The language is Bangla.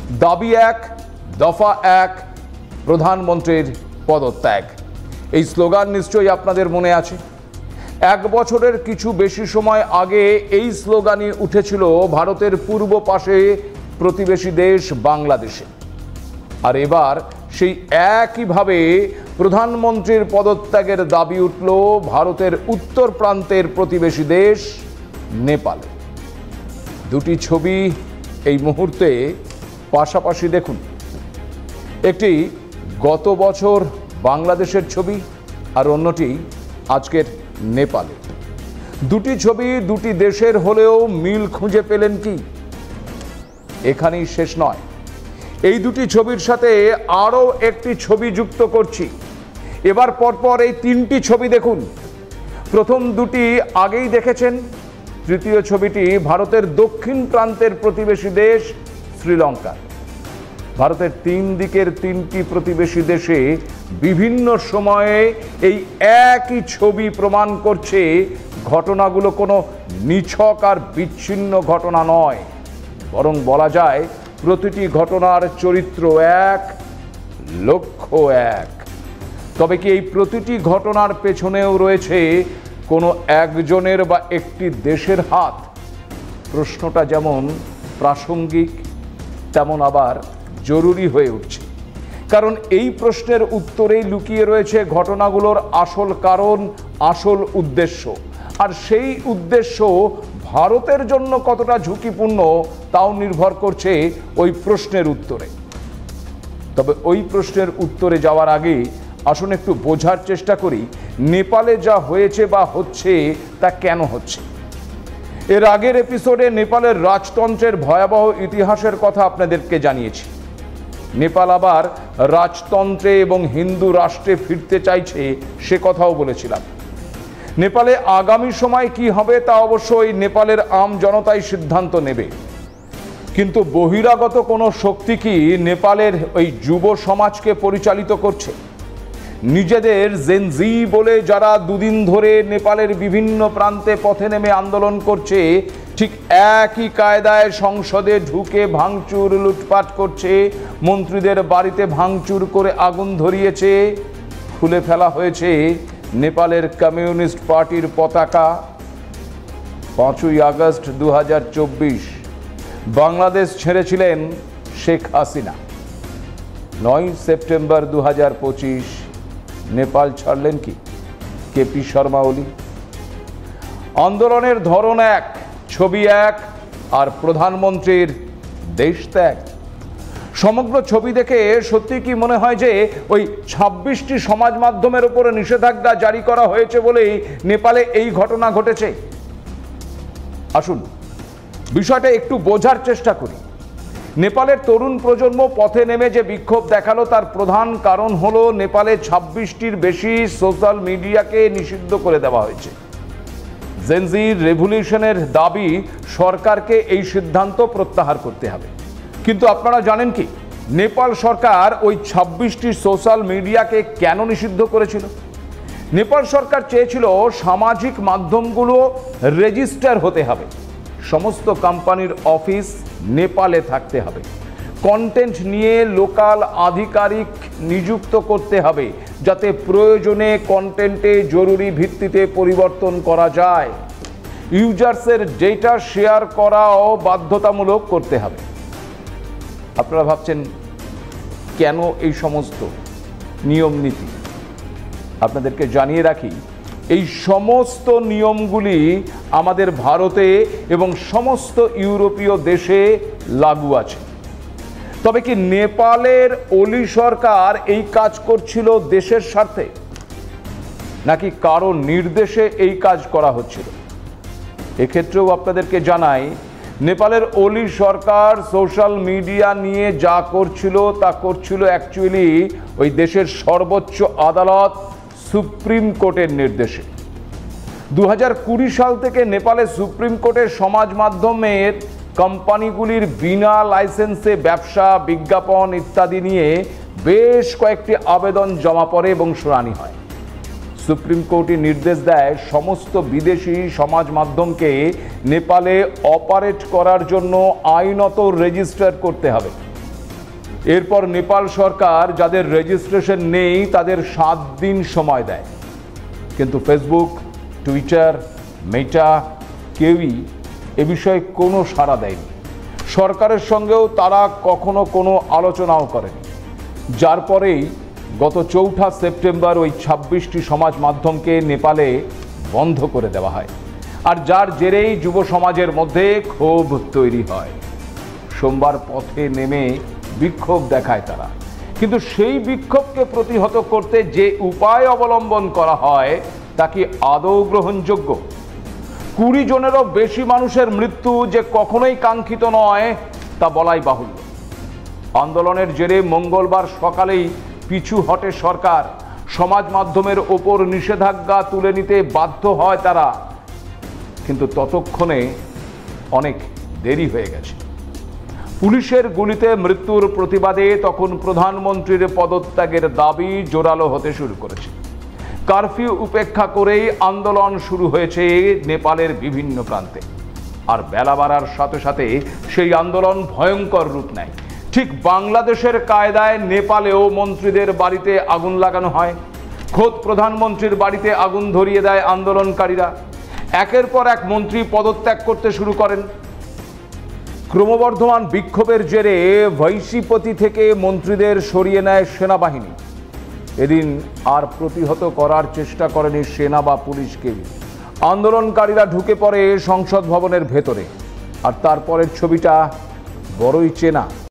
দাবি এক, দফা এক, প্রধানমন্ত্রীর পদত্যাগ। এই স্লোগান নিশ্চয়ই আপনাদের মনে আছে। 1 বছরের কিছু বেশি সময় আগে এই স্লোগানই উঠেছিল ভারতের পূর্ব পাশে প্রতিবেশী দেশ বাংলাদেশে। আর এবার সেই একইভাবে প্রধানমন্ত্রীর পদত্যাগের দাবি উঠল ভারতের উত্তর প্রান্তের প্রতিবেশী দেশ নেপালে। দুটি ছবি এই মুহূর্তে পাশাপাশি দেখুন। একটি গত বছর বাংলাদেশের ছবি আর অন্যটি আজকের নেপালে। দুটি ছবি দুটি দেশের হলেও মিল খুঁজে পেলেন কি? এখানেই শেষ নয়, এই দুটি ছবির সাথে আরও একটি ছবি যুক্ত করছি। এবার পরপর এই 3টি ছবি দেখুন। প্রথম দুটি আগেই দেখেছেন, তৃতীয় ছবিটি ভারতের দক্ষিণ প্রান্তের প্রতিবেশী দেশ শ্রীলঙ্কা। ভারতের 3 দিকের 3টি প্রতিবেশী দেশে বিভিন্ন সময়ে এই একই ছবি প্রমাণ করছে ঘটনাগুলো কোনো নিছক আর বিচ্ছিন্ন ঘটনা নয়, বরং বলা যায় প্রতিটি ঘটনার চরিত্র এক, লক্ষ্য এক। তবে কি এই প্রতিটি ঘটনার পেছনেও রয়েছে কোনো একজনের বা একটি দেশের হাত? প্রশ্নটা যেমন প্রাসঙ্গিক তেমন আবার জরুরি হয়ে উঠছে, কারণ এই প্রশ্নের উত্তরেই লুকিয়ে রয়েছে ঘটনাগুলোর আসল কারণ, আসল উদ্দেশ্য। আর সেই উদ্দেশ্য ভারতের জন্য কতটা ঝুঁকিপূর্ণ তাও নির্ভর করছে ওই প্রশ্নের উত্তরে। তবে ওই প্রশ্নের উত্তরে যাওয়ার আগে আসুন একটু বোঝার চেষ্টা করি নেপালে যা হয়েছে বা হচ্ছে তা কেন হচ্ছে। এর আগের এপিসোডে নেপালের রাজতন্ত্রের ভয়াবহ ইতিহাসের কথা আপনাদেরকে জানিয়েছি। নেপাল আবার রাজতন্ত্রে এবং হিন্দু রাষ্ট্রে ফিরতে চাইছে সে কথাও বলেছিলাম। নেপালে আগামী সময় কি হবে তা অবশ্যই নেপালের আম জনতাই সিদ্ধান্ত নেবে, কিন্তু বহিরাগত কোনো শক্তি কি নেপালের ওই যুব সমাজকে পরিচালিত করছে? নিজেদের জেনজি বলে যারা দুদিন ধরে নেপালের বিভিন্ন প্রান্তে পথে নেমে আন্দোলন করছে, ঠিক একই কায়দায় সংসদে ঢুকে ভাঙচুর লুটপাট করছে, মন্ত্রীদের বাড়িতে ভাঙচুর করে আগুন ধরিয়েছে, খুলে ফেলা হয়েছে নেপালের কমিউনিস্ট পার্টির পতাকা। 5ই আগস্ট 2024 বাংলাদেশ ছেড়েছিলেন শেখ হাসিনা। 9 সেপ্টেম্বর 2025 নেপাল ছাড়লেন কি কেপি শর্মা ওলি। আন্দোলনের ধরন এক, ছবি এক, আর প্রধানমন্ত্রীর দেশ ত্যাগ। সমগ্র ছবি দেখে সত্যি কি মনে হয় যে ওই 26টি সমাজ মাধ্যমের উপরে নিষেধাজ্ঞা জারি করা হয়েছে বলেই নেপালে এই ঘটনা ঘটেছে? আসুন বিষয়টা একটু বোঝার চেষ্টা করি। নেপালের তরুণ প্রজন্ম পথে নেমে যে বিক্ষোভ দেখালো তার প্রধান কারণ হলো নেপালে 26টির বেশি সোশ্যাল মিডিয়াকে নিষিদ্ধ করে দেওয়া হয়েছে। জেনজি রেভলিউশনের দাবি সরকারকে এই সিদ্ধান্ত প্রত্যাহার করতে হবে। কিন্তু আপনারা জানেন কি নেপাল সরকার ওই 26টি সোশ্যাল মিডিয়াকে কেন নিষিদ্ধ করেছিল? নেপাল সরকার চেয়েছিল সামাজিক মাধ্যমগুলো রেজিস্টার হতে হবে, সমস্ত কোম্পানির অফিস নেপালে থাকতে হবে, কন্টেন্ট নিয়ে লোকাল আধিকারিক নিযুক্ত করতে হবে যাতে প্রয়োজনে কন্টেন্টে জরুরি ভিত্তিতে পরিবর্তন করা যায়, ইউজার্সের ডেটা শেয়ার করাও বাধ্যতামূলক করতে হবে। আপনারা ভাবছেন কেন এই সমস্ত নিয়ম নীতি? আপনাদেরকে জানিয়ে রাখি এই সমস্ত নিয়মগুলি আমাদের ভারতে এবং সমস্ত ইউরোপীয় দেশে লাগু আছে। তবে কি নেপালের ওলি সরকার এই কাজ করছিল দেশের স্বার্থে, নাকি কারো নির্দেশে এই কাজ করা হচ্ছিল? এক্ষেত্রেও আপনাদেরকে জানাই নেপালের ওলি সরকার সোশ্যাল মিডিয়া নিয়ে যা করছিল তা করছিল অ্যাকচুয়ালি ওই দেশের সর্বোচ্চ আদালত সুপ্রিম কোর্টের নির্দেশে। 2020 সাল থেকে নেপালে সুপ্রিম কোর্টের সমাজ মাধ্যমের কোম্পানিগুলির বিনা লাইসেন্সে ব্যবসা, বিজ্ঞাপন ইত্যাদি নিয়ে বেশ কয়েকটি আবেদন জমা পড়ে এবং শুনানি হয়। সুপ্রিম কোর্টই নির্দেশ দেয় সমস্ত বিদেশি সমাজ মাধ্যমকে নেপালে অপারেট করার জন্য আইনত রেজিস্টার করতে হবে। এরপর নেপাল সরকার যাদের রেজিস্ট্রেশন নেই তাদের 7 দিন সময় দেয়, কিন্তু ফেসবুক, টুইটার, মেটা কেউই এ বিষয়ে কোনো সাড়া দেয়নি। সরকারের সঙ্গেও তারা কখনো কোনো আলোচনাও করেনি, যার পরেই গত 4 সেপ্টেম্বর ওই 26টি সমাজ মাধ্যমকে নেপালে বন্ধ করে দেওয়া হয়, আর যার জেরেই যুব সমাজের মধ্যে ক্ষোভ তৈরি হয়। সোমবার পথে নেমে বিক্ষোভ দেখায় তারা, কিন্তু সেই বিক্ষোভকে প্রতিহত করতে যে উপায় অবলম্বন করা হয় তা কি আদৌ গ্রহণযোগ্য? 20 জনেরও বেশি মানুষের মৃত্যু যে কখনোই কাঙ্ক্ষিত নয় তা বলাই বাহুল্য। আন্দোলনের জেরে মঙ্গলবার সকালেই পিছু হটে সরকার, সমাজ মাধ্যমের ওপর নিষেধাজ্ঞা তুলে নিতে বাধ্য হয় তারা, কিন্তু ততক্ষণে অনেক দেরি হয়ে গেছে। পুলিশের গুলিতে মৃত্যুর প্রতিবাদে তখন প্রধানমন্ত্রীর পদত্যাগের দাবি জোরালো হতে শুরু করেছে। কারফিউ উপেক্ষা করেই আন্দোলন শুরু হয়েছে নেপালের বিভিন্ন প্রান্তে, আর বেলা বাড়ার সাথে সাথে সেই আন্দোলন ভয়ঙ্কর রূপ নেয়। ঠিক বাংলাদেশের কায়দায় নেপালেও মন্ত্রীদের বাড়িতে আগুন লাগানো হয়, খোদ প্রধানমন্ত্রীর বাড়িতে আগুন ধরিয়ে দেয় আন্দোলনকারীরা। একের পর এক মন্ত্রী পদত্যাগ করতে শুরু করেন। ক্রমবর্ধমান বিক্ষোভের জেরে ভাইসিপতি থেকে মন্ত্রীদের সরিয়ে নেয় সেনাবাহিনী। এদিন আর প্রতিহত করার চেষ্টা করেনি সেনা বা পুলিশকে। আন্দোলনকারীরা ঢুকে পড়ে সংসদ ভবনের ভেতরে, আর তারপরের ছবিটা বড়ই চেনা।